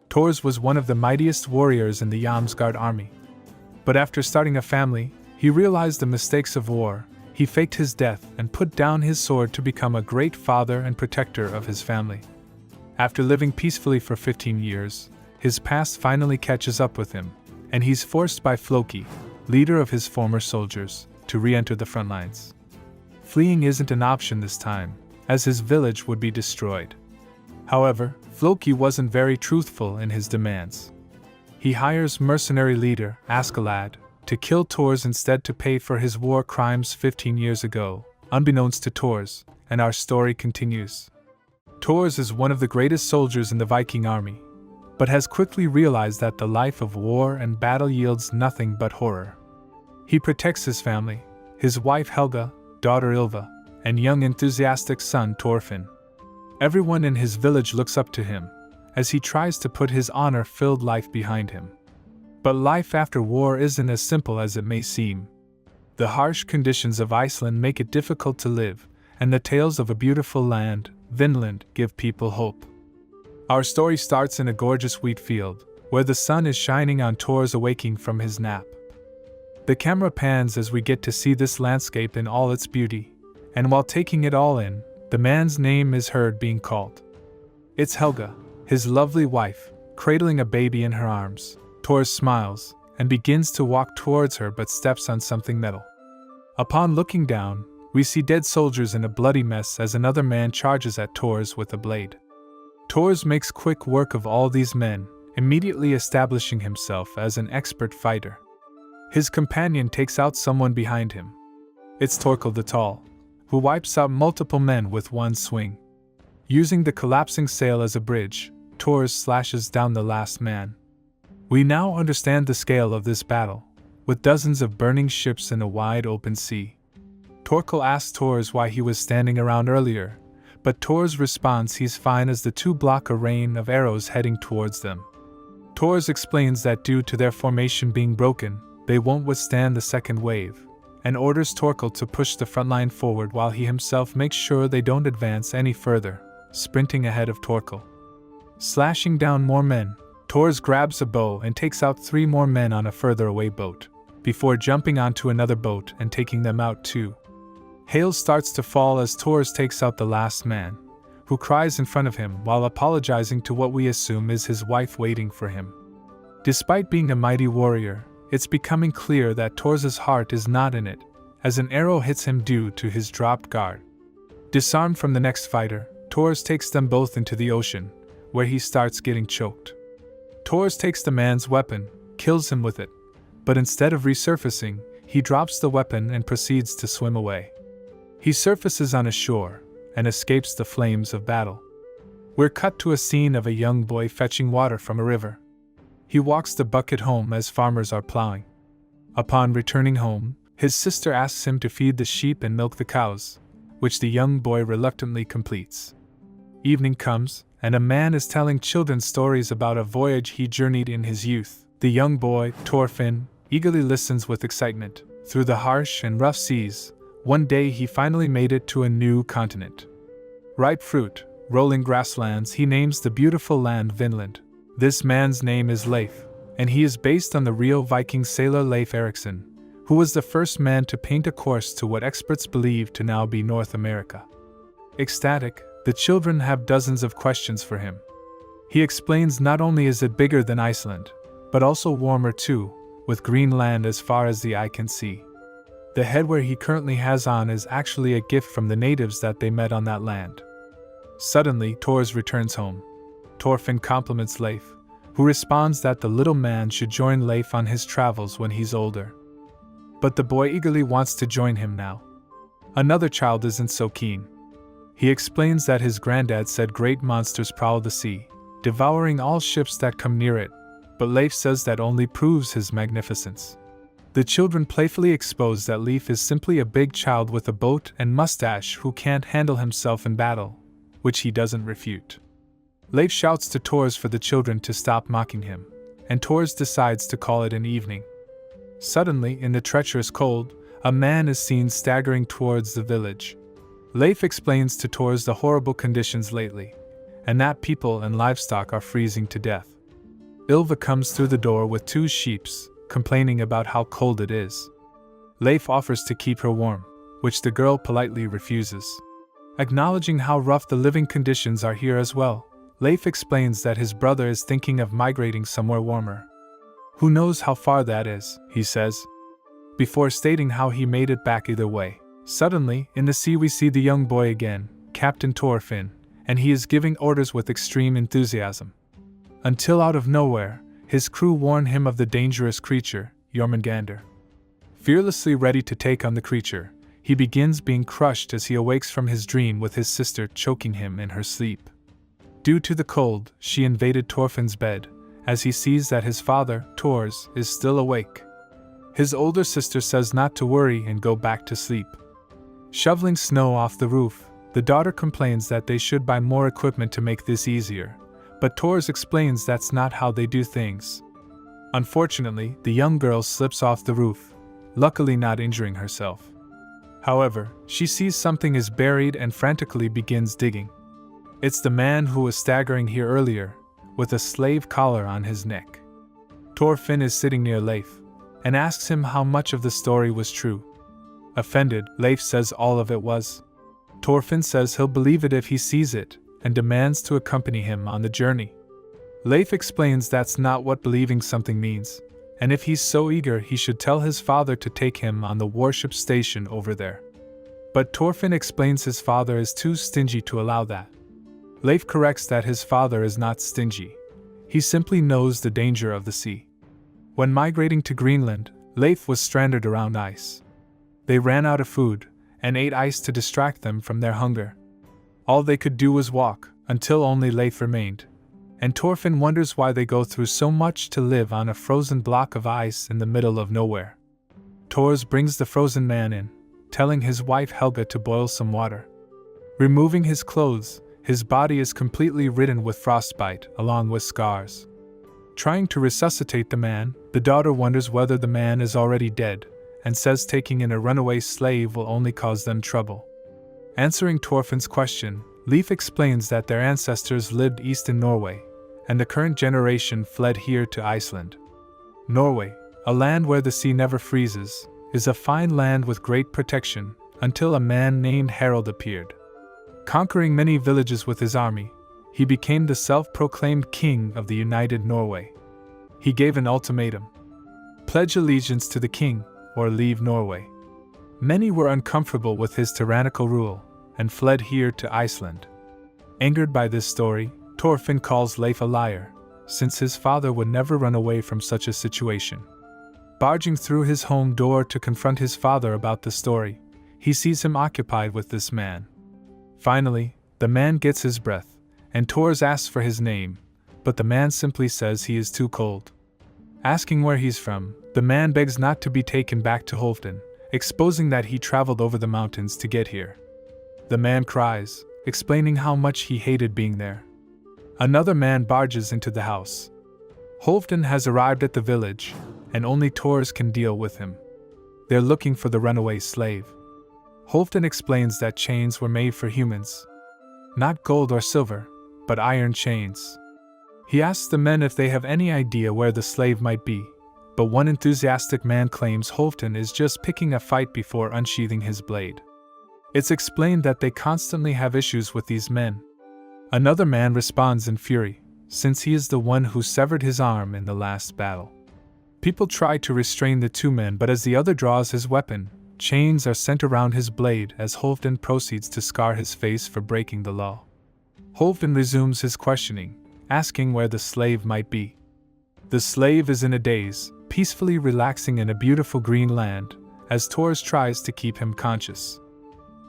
Thors was one of the mightiest warriors in the Jomsgard army. But after starting a family, he realized the mistakes of war. He faked his death and put down his sword to become a great father and protector of his family. After living peacefully for 15 years, his past finally catches up with him, and he's forced by Floki, leader of his former soldiers, to re-enter the front lines. Fleeing isn't an option this time, as his village would be destroyed. However, Floki wasn't very truthful in his demands. He hires mercenary leader, Askeladd, to kill Thors instead to pay for his war crimes 15 years ago, unbeknownst to Thors, and our story continues. Thors is one of the greatest soldiers in the Viking army, but has quickly realized that the life of war and battle yields nothing but horror. He protects his family, his wife Helga, daughter Ylva, and young enthusiastic son Thorfinn. Everyone in his village looks up to him, as he tries to put his honor-filled life behind him. But life after war isn't as simple as it may seem. The harsh conditions of Iceland make it difficult to live, and the tales of a beautiful land, Vinland, give people hope. Our story starts in a gorgeous wheat field, where the sun is shining on Thors awaking from his nap. The camera pans as we get to see this landscape in all its beauty, and while taking it all in, the man's name is heard being called. It's Helga, his lovely wife, cradling a baby in her arms. Thors smiles, and begins to walk towards her but steps on something metal. Upon looking down, we see dead soldiers in a bloody mess as another man charges at Thors with a blade. Thors makes quick work of all these men, immediately establishing himself as an expert fighter. His companion takes out someone behind him. It's Thorkel the Tall, who wipes out multiple men with one swing. Using the collapsing sail as a bridge, Thors slashes down the last man. We now understand the scale of this battle, with dozens of burning ships in a wide open sea. Thorkel asks Thors why he was standing around earlier, but Thors responds he's fine as the two block a rain of arrows heading towards them. Thors explains that due to their formation being broken, they won't withstand the second wave, and orders Thorkel to push the front line forward while he himself makes sure they don't advance any further, sprinting ahead of Thorkel. Slashing down more men, Thors grabs a bow and takes out 3 more men on a further away boat, before jumping onto another boat and taking them out too. Hail starts to fall as Thors takes out the last man, who cries in front of him while apologizing to what we assume is his wife waiting for him. Despite being a mighty warrior, it's becoming clear that Thors' heart is not in it, as an arrow hits him due to his dropped guard. Disarmed from the next fighter, Thors takes them both into the ocean, where he starts getting choked. Thors takes the man's weapon, kills him with it, but instead of resurfacing, he drops the weapon and proceeds to swim away. He surfaces on a shore and escapes the flames of battle. We're cut to a scene of a young boy fetching water from a river. He walks the bucket home as farmers are plowing. Upon returning home, his sister asks him to feed the sheep and milk the cows, which the young boy reluctantly completes. Evening comes, and a man is telling children stories about a voyage he journeyed in his youth. The young boy, Thorfinn, eagerly listens with excitement. Through the harsh and rough seas, one day he finally made it to a new continent. Ripe fruit, rolling grasslands, he names the beautiful land Vinland. This man's name is Leif, and he is based on the real Viking sailor Leif Erikson, who was the first man to paint a course to what experts believe to now be North America. Ecstatic, the children have dozens of questions for him. He explains not only is it bigger than Iceland, but also warmer too, with green land as far as the eye can see. The headwear he currently has on is actually a gift from the natives that they met on that land. Suddenly, Thors returns home. Thorfinn compliments Leif, who responds that the little man should join Leif on his travels when he's older. But the boy eagerly wants to join him now. Another child isn't so keen. He explains that his granddad said great monsters prowl the sea, devouring all ships that come near it, but Leif says that only proves his magnificence. The children playfully expose that Leif is simply a big child with a boat and mustache who can't handle himself in battle, which he doesn't refute. Leif shouts to Thors for the children to stop mocking him, and Thors decides to call it an evening. Suddenly, in the treacherous cold, a man is seen staggering towards the village. Leif explains to Thors the horrible conditions lately, and that people and livestock are freezing to death. Ylva comes through the door with 2 sheeps, complaining about how cold it is. Leif offers to keep her warm, which the girl politely refuses. Acknowledging how rough the living conditions are here as well, Leif explains that his brother is thinking of migrating somewhere warmer. Who knows how far that is, he says, before stating how he made it back either way. Suddenly, in the sea we see the young boy again, Captain Thorfinn, and he is giving orders with extreme enthusiasm. Until out of nowhere, his crew warn him of the dangerous creature, Jormungandr. Fearlessly ready to take on the creature, he begins being crushed as he awakes from his dream with his sister choking him in her sleep. Due to the cold, she invaded Thorfinn's bed, as he sees that his father, Thors, is still awake. His older sister says not to worry and go back to sleep. Shoveling snow off the roof, the daughter complains that they should buy more equipment to make this easier, but Thors explains that's not how they do things. Unfortunately, the young girl slips off the roof, luckily not injuring herself. However, she sees something is buried and frantically begins digging. It's the man who was staggering here earlier, with a slave collar on his neck. Thorfinn is sitting near Leif, and asks him how much of the story was true. Offended, Leif says all of it was. Thorfinn says he'll believe it if he sees it, and demands to accompany him on the journey. Leif explains that's not what believing something means, and if he's so eager he should tell his father to take him on the warship station over there. But Thorfinn explains his father is too stingy to allow that. Leif corrects that his father is not stingy. He simply knows the danger of the sea. When migrating to Greenland, Leif was stranded around ice. They ran out of food, and ate ice to distract them from their hunger. All they could do was walk, until only Leif remained. And Thorfinn wonders why they go through so much to live on a frozen block of ice in the middle of nowhere. Thors brings the frozen man in, telling his wife Helga to boil some water. Removing his clothes, his body is completely ridden with frostbite, along with scars. Trying to resuscitate the man, the daughter wonders whether the man is already dead, and says taking in a runaway slave will only cause them trouble. Answering Thorfinn's question, Leif explains that their ancestors lived east in Norway, and the current generation fled here to Iceland. Norway, a land where the sea never freezes, is a fine land with great protection, until a man named Harald appeared. Conquering many villages with his army, he became the self-proclaimed king of the United Norway. He gave an ultimatum: pledge allegiance to the king, or leave Norway. Many were uncomfortable with his tyrannical rule, and fled here to Iceland. Angered by this story, Thorfinn calls Leif a liar, since his father would never run away from such a situation. Barging through his home door to confront his father about the story, he sees him occupied with this man. Finally, the man gets his breath, and Thors asks for his name, but the man simply says he is too cold. Asking where he's from, the man begs not to be taken back to Halfdan, exposing that he traveled over the mountains to get here. The man cries, explaining how much he hated being there. Another man barges into the house. Halfdan has arrived at the village, and only Thors can deal with him. They're looking for the runaway slave. Halfdan explains that chains were made for humans. Not gold or silver, but iron chains. He asks the men if they have any idea where the slave might be, but one enthusiastic man claims Halfdan is just picking a fight before unsheathing his blade. It's explained that they constantly have issues with these men. Another man responds in fury, since he is the one who severed his arm in the last battle. People try to restrain the two men, but as the other draws his weapon, chains are sent around his blade as Halfdan proceeds to scar his face for breaking the law. Halfdan resumes his questioning, asking where the slave might be. The slave is in a daze, peacefully relaxing in a beautiful green land, as Thors tries to keep him conscious.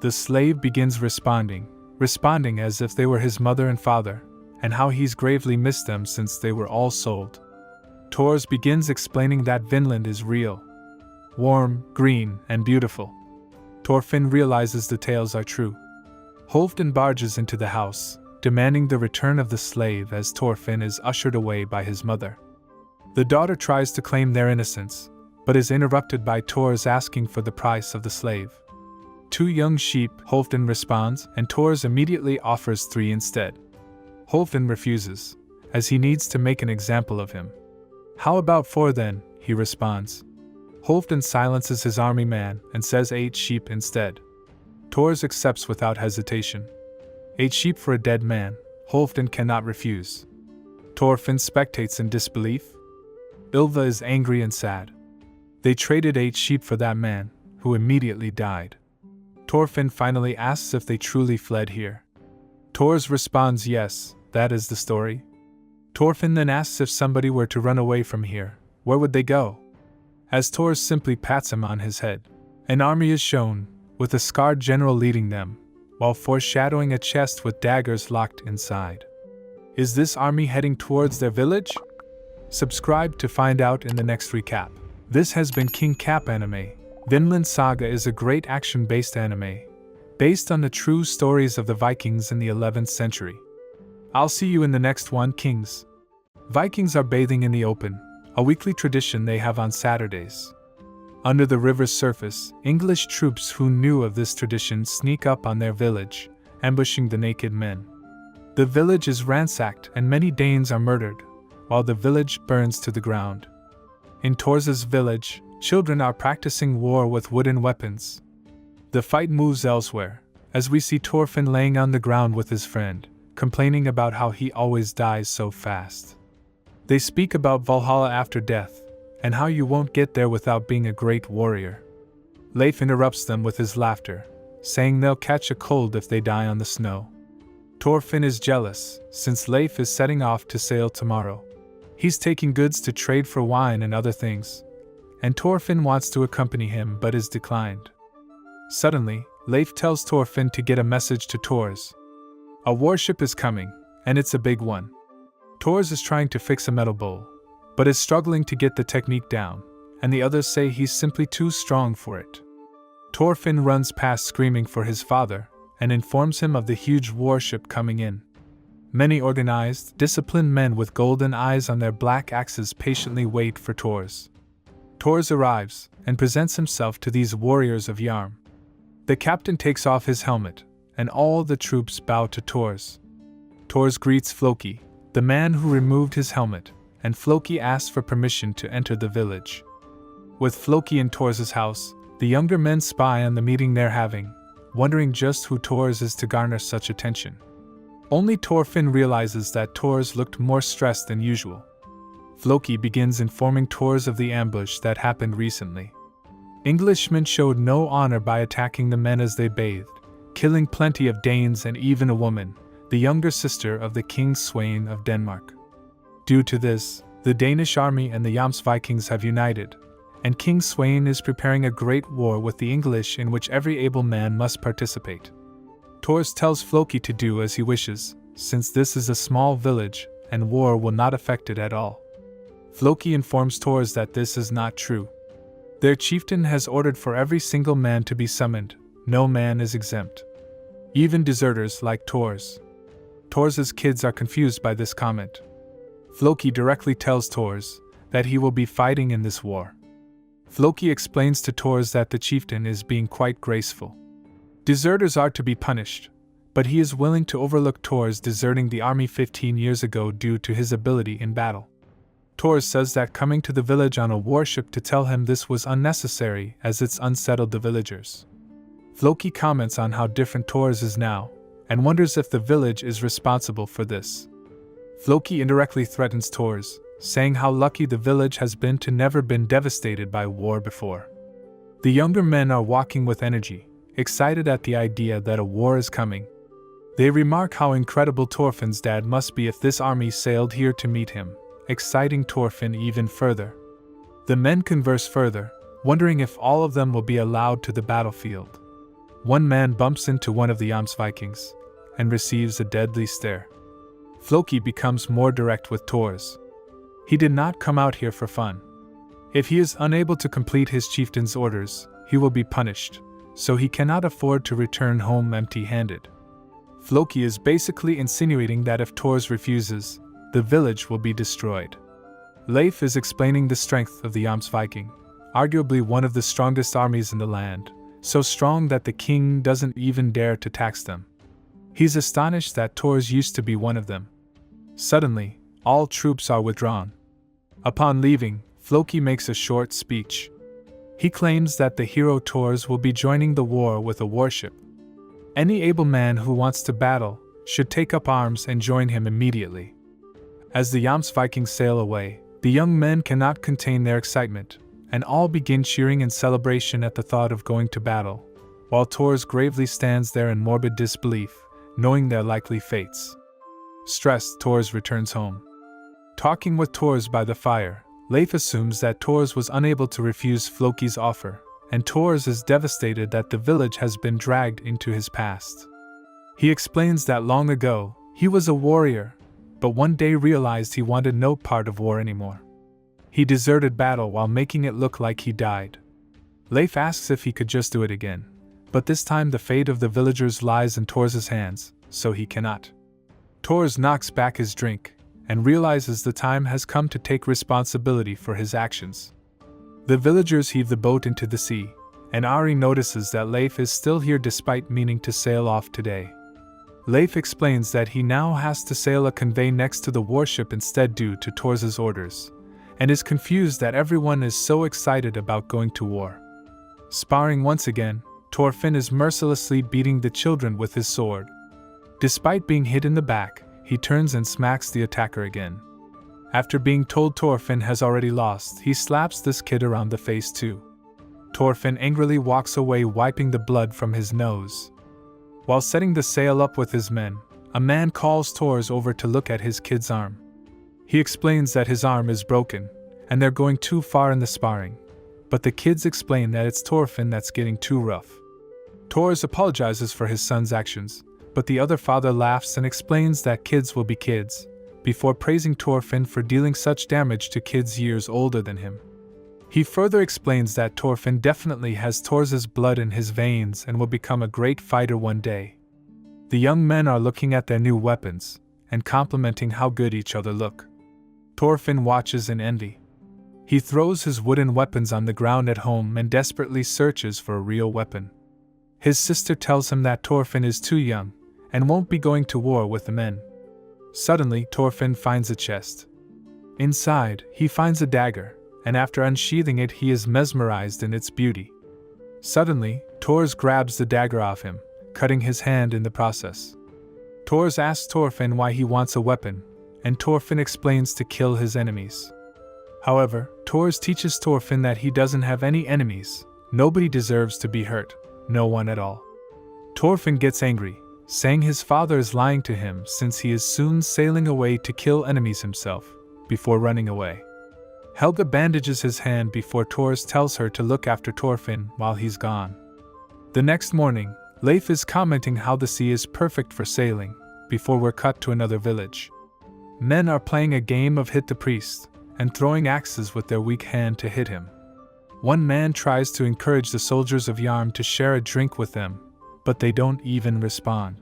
The slave begins responding as if they were his mother and father, and how he's gravely missed them since they were all sold. Thors begins explaining that Vinland is real. Warm, green, and beautiful. Thorfinn realizes the tales are true. Halfdan barges into the house, demanding the return of the slave as Thorfinn is ushered away by his mother. The daughter tries to claim their innocence, but is interrupted by Thors asking for the price of the slave. 2 young sheep, Halfdan responds, and Thors immediately offers 3 instead. Halfdan refuses, as he needs to make an example of him. How about 4 then, he responds. Thorfinn silences his army man and says 8 sheep instead. Thors accepts without hesitation. 8 sheep for a dead man, Thorfinn cannot refuse. Thorfinn spectates in disbelief. Ylva is angry and sad. They traded 8 sheep for that man, who immediately died. Thorfinn finally asks if they truly fled here. Thors responds yes, that is the story. Thorfinn then asks if somebody were to run away from here, where would they go? As Thors simply pats him on his head, an army is shown, with a scarred general leading them, while foreshadowing a chest with daggers locked inside. Is this army heading towards their village? Subscribe to find out in the next recap. This has been King Cap Anime. Vinland Saga is a great action-based anime, based on the true stories of the Vikings in the 11th century. I'll see you in the next one, Kings. Vikings are bathing in the open, a weekly tradition they have on Saturdays. Under the river's surface, English troops who knew of this tradition sneak up on their village, ambushing the naked men. The village is ransacked and many Danes are murdered, while the village burns to the ground. In Thors' village, children are practicing war with wooden weapons. The fight moves elsewhere, as we see Thorfinn laying on the ground with his friend, complaining about how he always dies so fast. They speak about Valhalla after death, and how you won't get there without being a great warrior. Leif interrupts them with his laughter, saying they'll catch a cold if they die on the snow. Thorfinn is jealous, since Leif is setting off to sail tomorrow. He's taking goods to trade for wine and other things, and Thorfinn wants to accompany him but is declined. Suddenly, Leif tells Thorfinn to get a message to Thors. A warship is coming, and it's a big one. Thors is trying to fix a metal bowl, but is struggling to get the technique down, and the others say he's simply too strong for it. Thorfinn runs past screaming for his father, and informs him of the huge warship coming in. Many organized, disciplined men with golden eyes on their black axes patiently wait for Thors. Thors arrives, and presents himself to these warriors of Yarm. The captain takes off his helmet, and all the troops bow to Thors. Thors greets Floki, the man who removed his helmet, and Floki asks for permission to enter the village. With Floki in Thors' house, the younger men spy on the meeting they're having, wondering just who Thors is to garner such attention. Only Thorfinn realizes that Thors looked more stressed than usual. Floki begins informing Thors of the ambush that happened recently. Englishmen showed no honor by attacking the men as they bathed, killing plenty of Danes and even a woman, the younger sister of the King Sweyn of Denmark. Due to this, the Danish army and the Jomsvikings have united, and King Sweyn is preparing a great war with the English in which every able man must participate. Thors tells Floki to do as he wishes, since this is a small village and war will not affect it at all. Floki informs Thors that this is not true. Their chieftain has ordered for every single man to be summoned, no man is exempt. Even deserters like Thors. Thors' kids are confused by this comment. Floki directly tells Thors that he will be fighting in this war. Floki explains to Thors that the chieftain is being quite graceful. Deserters are to be punished, but he is willing to overlook Thors deserting the army 15 years ago due to his ability in battle. Thors says that coming to the village on a warship to tell him this was unnecessary as it's unsettled the villagers. Floki comments on how different Thors is now, and wonders if the village is responsible for this. Floki indirectly threatens Thors, saying how lucky the village has been to never been devastated by war before. The younger men are walking with energy, excited at the idea that a war is coming. They remark how incredible Thorfinn's dad must be if this army sailed here to meet him, exciting Thorfinn even further. The men converse further, wondering if all of them will be allowed to the battlefield. One man bumps into one of the Jomsvikings, and receives a deadly stare. Floki becomes more direct with Thors. He did not come out here for fun. If he is unable to complete his chieftain's orders, he will be punished, so he cannot afford to return home empty-handed. Floki is basically insinuating that if Thors refuses, the village will be destroyed. Leif is explaining the strength of the Jomsviking, arguably one of the strongest armies in the land, so strong that the king doesn't even dare to tax them. He's astonished that Thors used to be one of them. Suddenly, all troops are withdrawn. Upon leaving, Floki makes a short speech. He claims that the hero Thors will be joining the war with a warship. Any able man who wants to battle should take up arms and join him immediately. As the Jomsvikings sail away, the young men cannot contain their excitement, and all begin cheering in celebration at the thought of going to battle, while Thors gravely stands there in morbid disbelief, knowing their likely fates. Stressed, Thors returns home. Talking with Thors by the fire, Leif assumes that Thors was unable to refuse Floki's offer, and Thors is devastated that the village has been dragged into his past. He explains that long ago, he was a warrior, but one day realized he wanted no part of war anymore. He deserted battle while making it look like he died. Leif asks if he could just do it again, but this time the fate of the villagers lies in Thors' hands, so he cannot. Thors knocks back his drink, and realizes the time has come to take responsibility for his actions. The villagers heave the boat into the sea, and Ari notices that Leif is still here despite meaning to sail off today. Leif explains that he now has to sail a convey next to the warship instead due to Thors' orders, and is confused that everyone is so excited about going to war. Sparring once again, Thorfinn is mercilessly beating the children with his sword. Despite being hit in the back, he turns and smacks the attacker again. After being told Thorfinn has already lost, he slaps this kid around the face too. Thorfinn angrily walks away, wiping the blood from his nose. While setting the sail up with his men, a man calls Thors over to look at his kid's arm. He explains that his arm is broken, and they're going too far in the sparring, but the kids explain that it's Thorfinn that's getting too rough. Thors apologizes for his son's actions, but the other father laughs and explains that kids will be kids, before praising Thorfinn for dealing such damage to kids years older than him. He further explains that Thorfinn definitely has Thors' blood in his veins and will become a great fighter one day. The young men are looking at their new weapons, and complimenting how good each other look. Thorfinn watches in envy. He throws his wooden weapons on the ground at home and desperately searches for a real weapon. His sister tells him that Thorfinn is too young, and won't be going to war with the men. Suddenly, Thorfinn finds a chest. Inside, he finds a dagger, and after unsheathing it he is mesmerized in its beauty. Suddenly, Thors grabs the dagger off him, cutting his hand in the process. Thors asks Thorfinn why he wants a weapon, and Thorfinn explains to kill his enemies. However, Thors teaches Thorfinn that he doesn't have any enemies, nobody deserves to be hurt, no one at all. Thorfinn gets angry, saying his father is lying to him since he is soon sailing away to kill enemies himself, before running away. Helga bandages his hand before Thors tells her to look after Thorfinn while he's gone. The next morning, Leif is commenting how the sea is perfect for sailing, before we're cut to another village. Men are playing a game of hit the priest, and throwing axes with their weak hand to hit him. One man tries to encourage the soldiers of Yarm to share a drink with them, but they don't even respond.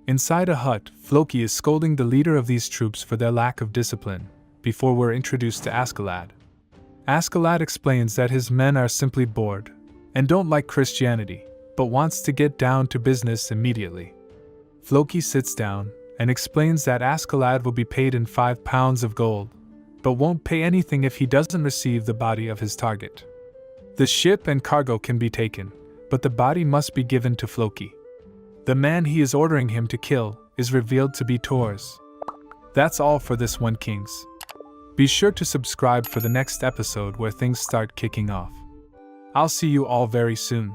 Inside a hut, Floki is scolding the leader of these troops for their lack of discipline, before we're introduced to Askeladd. Askeladd explains that his men are simply bored, and don't like Christianity, but wants to get down to business immediately. Floki sits down, and explains that Askeladd will be paid in 5 pounds of gold, but won't pay anything if he doesn't receive the body of his target. The ship and cargo can be taken, but the body must be given to Floki. The man he is ordering him to kill is revealed to be Thors. That's all for this one, Kings. Be sure to subscribe for the next episode where things start kicking off. I'll see you all very soon.